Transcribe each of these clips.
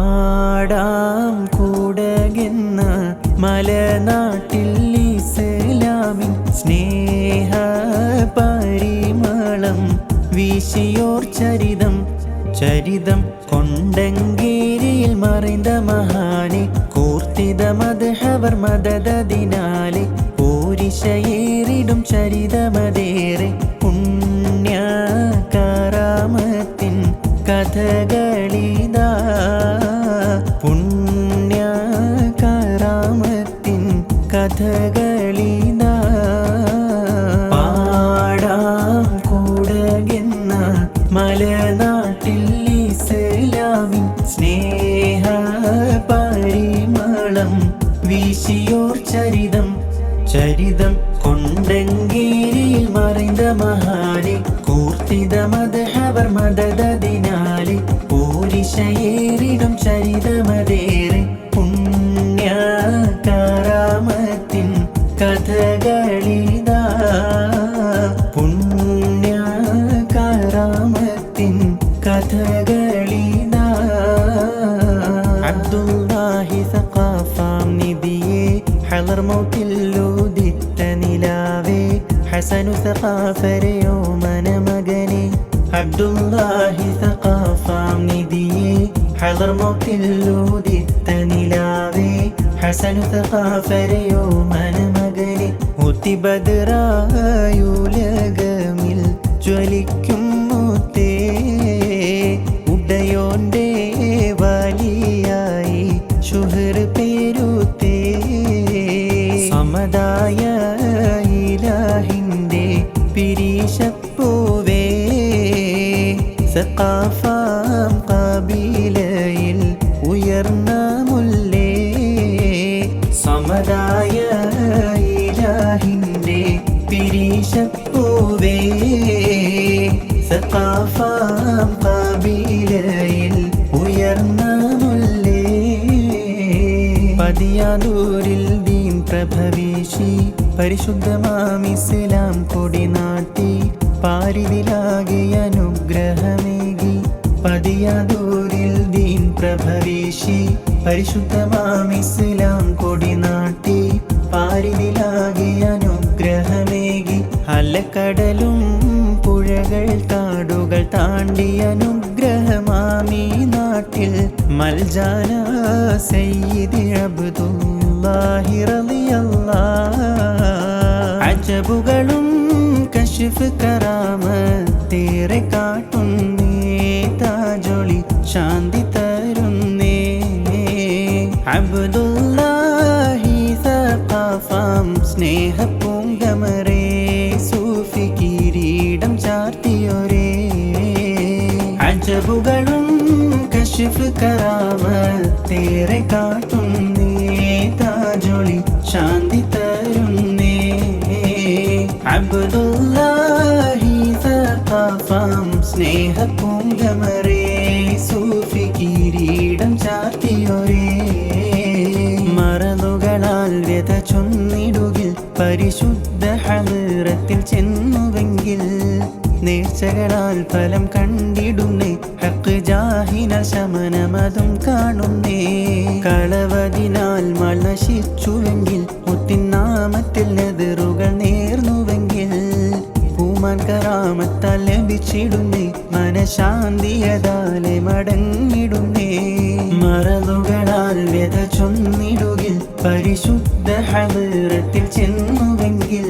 പാടാം കൂടകെന്ന മലനാട്ടിൽ ഇസ്ലാമിൻ സ്നേഹ പരിമളം വീശിയോർ ചരിതം ചരിതം കൊണ്ടങ്കേരിയിൽ മறைந்த മഹാനെ കൂർത്തിത മദ്ഹവർ മദദതിനാലെ പോരിശയേറിടും ചരിതമതേറെ പുണ്യ കറാമത്തിൻ കഥകളിതാ പുണ്യ കറാമത്തിൻ കഥകളിതാ പാടാം കൂടകെന്ന മലനാട്ടിൽ ഇസ്ലാമിൻ സ്നേഹ പരിമളം വീശിയോർ ചരിതം ചരിതം കൊണ്ടങ്കേരിയിൽ മறைந்த മഹാനെ കൂർത്തിത മദ്ഹവർ മദദതിനാലെ പോരിശയേറിടും ചരിതമതേറെ പുണ്യ കറാമത്തിൻ കഥകളിതാ പുണ്യ കറാമത്തിൻ കഥകളിതാ അബ്ദുല്ലാഹി സഖാഫാം നിധിയെ ഹളർ മൗത്തിലൂദിത്ത നിലാവേ ഹസനു സഖാഫരയോ മനമകനെ അബ്ദുല്ലാഹി സഖാഫാം നിധിയെ ഹളർ മൗത്തിലൂദിത്ത നിലാവേ ഹസനു സഖാഫരയോ മനമകനെ ഉത്തിബദ്റായുലകമിൽ ജ്വലിക്കും മുത്തേ ഉടയോന്റെ വലിയായി ശുഹർ പേരുത്തേ സമദായ ഇലാഹിന്റെ പിരീശപ്പൂവേ സഖാഫാം ഖബീലയിൽ ഉയർന്ന മുല്ലേ സമദായ ഇലാഹിന്റെ പിരീശപ്പൂവേ സഖാഫാം ഖബീലയിൽ ഉയർന്ന മുല്ലേ പതിയാതൂരിൽ ദീൻ പ്രഭവീശി പരിശുദ്ധമാം ഇസ്ലാം കൊടിനാട്ടി പാരിതിലാകെ അനുഗ്രഹമേകി പതിയാതൂരിൽ ദീൻ പ്രഭവീശി പരിശുദ്ധമാം ഇസ്ലാം കൊടിനാട്ടി പാരിതിലാകെ അനുഗ്രഹമേകി അലക്കടലും പുഴകൾ കാടുകൾ താണ്ടി അനുഗ്രഹമാമീ നാട്ടിൽ മൽജാന സയ്യിദി അബ്ദുല്ലാഹി റളിയല്ലാഹ് അജബുകളും കശ്ഫ് കറാമത്തേറെ കാട്ടുന്നേ താജൊളി ശാന്തി തരുന്നേ അബ്ദുല്ലാഹി സഖാഫാം സ്നേഹ പൂങ്കമരേ സൂഫി കിരീടം ചാർത്തിയൊരേ അജബുകളും കശ്ഫ് കറാമത്തേറെ കാട്ടുന്നേ താജൊളി ശാന്തി തരുന്നേ അബ്ദുല്ലാഹി സഖാഫാം സ്നേഹ പൂങ്കമരേ സൂഫി കിരീടം ചാർത്തിയൊരേ മറന്നുകളാൽ വ്യത ചൊന്നിടുകിൽ പരിശുദ്ധ ഹളറത്തിൽ ചെന്നുവെങ്കിൽ നേർച്ചകളാൽ ഫലം കണ്ടിടുന്നേ ഹക്ക് ജാഹിന ശമനമതും കാണുന്നേ കളവതിനാൽ മൾ നശിച്ചുവെങ്കിൽ മുത്തിനാമത്തിൽ നെതിറുകൾ നേർന്നുവെങ്കിൽ പൂമാൻ കറാമത്താൽ ലഭിച്ചിടുന്നേ മനശാന്തിയതാലെ മടങ്ങിടുന്നേ മറന്നുകളാൽ വ്യത ചൊന്നിടുകിൽ പരിശുദ്ധ ഹളറത്തിൽ ചെന്നുവെങ്കിൽ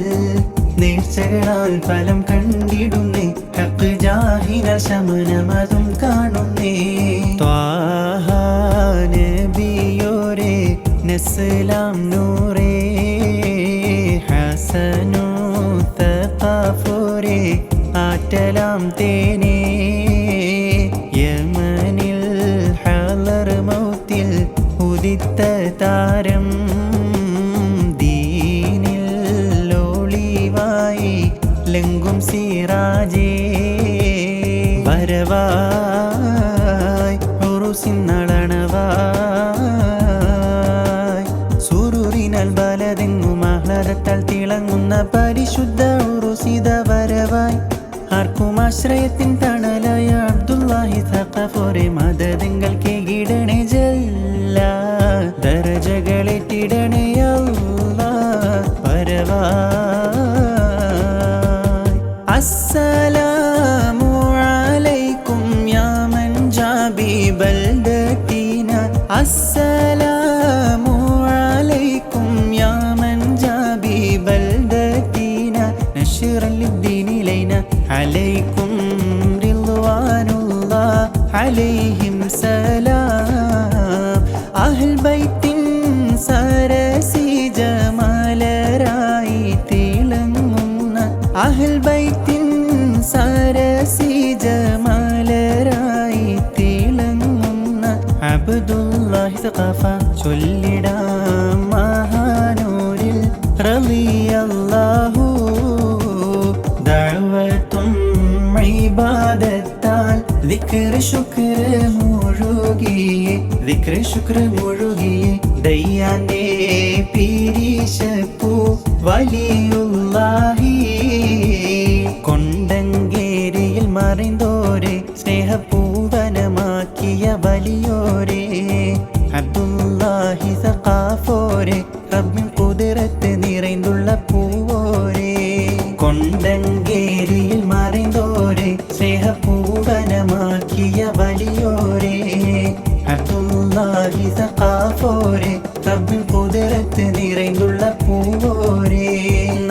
നേർച്ചകളാൽ ഫലം കണ്ടിടുന്നേ ഹക്ക് ജാഹിന ശമനമതും കാണുന്നേ ത്വാഹ നബിയോരേ നസ്ലാം നൂറേ ഹസനു തഖാഫുരേ ആറ്റലാം തേനേ യമനിൽ ഹളർ മൗത്തിൽ ഉദിത്ത താരം ദീനിൽ ഒളിവായി ലങ്കും സിറാജേ വരവായി ഉറുസിൻ നളനവായി സുരൂരിനാൽ ബലതെങ്ങും ആഹ്ലാദത്താൽ തിളങ്ങുന്ന പരിശുദ്ധ ഉറുസിത വരവായി ആർക്കും ആശ്രയത്തിൻ തണലായ അബ്ദുല്ലാഹി സഖാഫോരെ മദദെങ്കൽ കേകിടണേ ജല്ല ദരജകളേറ്റിടണേ അല്ലാഹ് വരവായി അസ്സലാമു അലൈക്കും യാ മൻ ജാബി ബൽദതീന അസ്സലാമു അലൈക്കും യാ മൻ ജാബി ബൽദതീന നശ്റൻ ലിദ്ദീൻ ലൈന عليكم رضوان الله عليهم سلام أهل بيت സരസി ജമാലരായി തിളങ്ങുന്ന അഹ്ൽ ബൈത്തിൻ സരസി ജമാലരായി തിളങ്ങുന്ന അബ്ദുല്ലാഹി സഖാഫ ചൊല്ലിടാം മഹാനൂരിൽ റളിയല്ലാഹു ദഅവത്തും ഇബാദത്താൽ ദിക്ർ ശുക്ർ മുഴുകിയേ ദിക്ർ ശുക്ർ മുഴുകിയേ ദയ്യാന്റെ പിരിശപ്പൂ വലിയുള്ളാഹി കൊണ്ടങ്കേരിയിൽ മറിന്തോരെ സ്നേഹപൂവനമാക്കിയ വലിയോരെ അബ്ദുല്ലാഹി സഖാഫോരെ റബ്ബിൻ ഖുദ്റത്ത് നിറൈന്തുള്ള പൂവോരെ കൊണ്ടങ്കേരിയിൽ മറിന്തോരെ സ്നേഹപൂവനമാക്കിയ വലിയോരെ അബ്ദുല്ലാഹി സഖാഫോരെ റബ്ബിൻ ഖുദ്റത്ത് നിറൈന്തുള്ള പൂവോരെ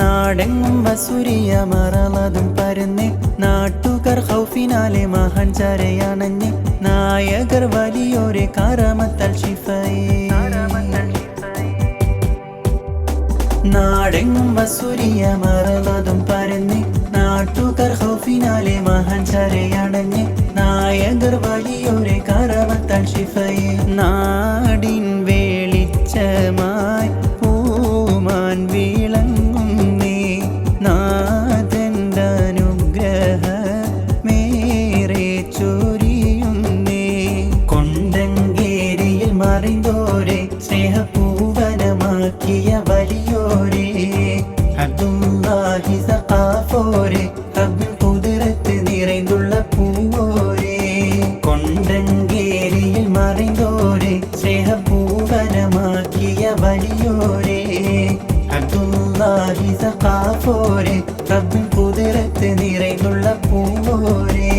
നാടെങ്ങും വസുരിയ മറളതും പരന്ന് നാട്ടുകാർ ഖൗഫിനാലെ മഹാൻ ചരയണഞ്ഞ് നായകർ വലിയോരെ കറാമത്താൽ ശിഫയേ നാടെങ്ങും വസുരിയ മറളതും പരന്ന് നാട്ടുകാർ ഖൗഫിനാലെ മഹാൻ ചരയണഞ്ഞ് നായകർ വലിയോരെ കറാമത്താൽ ശിഫയേ നാടിൻ വെളിച്ചമായി പൂമാൻ വിളങ്ങുന്നേ നാഥന്റെ അനുഗ്രഹമേറെ ചൊരിയുന്നേ കൊണ്ടങ്കേരിയിൽ മറിന്തോരെ സ്നേഹപൂവനമാക്കിയ വലിയോരെ അബ്ദുല്ലാഹി സഖാഫോരെ റബ്ബിൻ ഖുദ്റത്ത് നിറൈന്തുള്ള പൂവോരെ കൊണ്ടങ്കേരിയിൽ മറിന്തോരെ സ്നേഹപൂവനമാക്കിയ വലിയോരെ അബ്ദുല്ലാഹി സഖാഫോരെ റബ്ബിൻ ഖുദ്റത്ത് നിറൈന്തുള്ള പൂവോരെ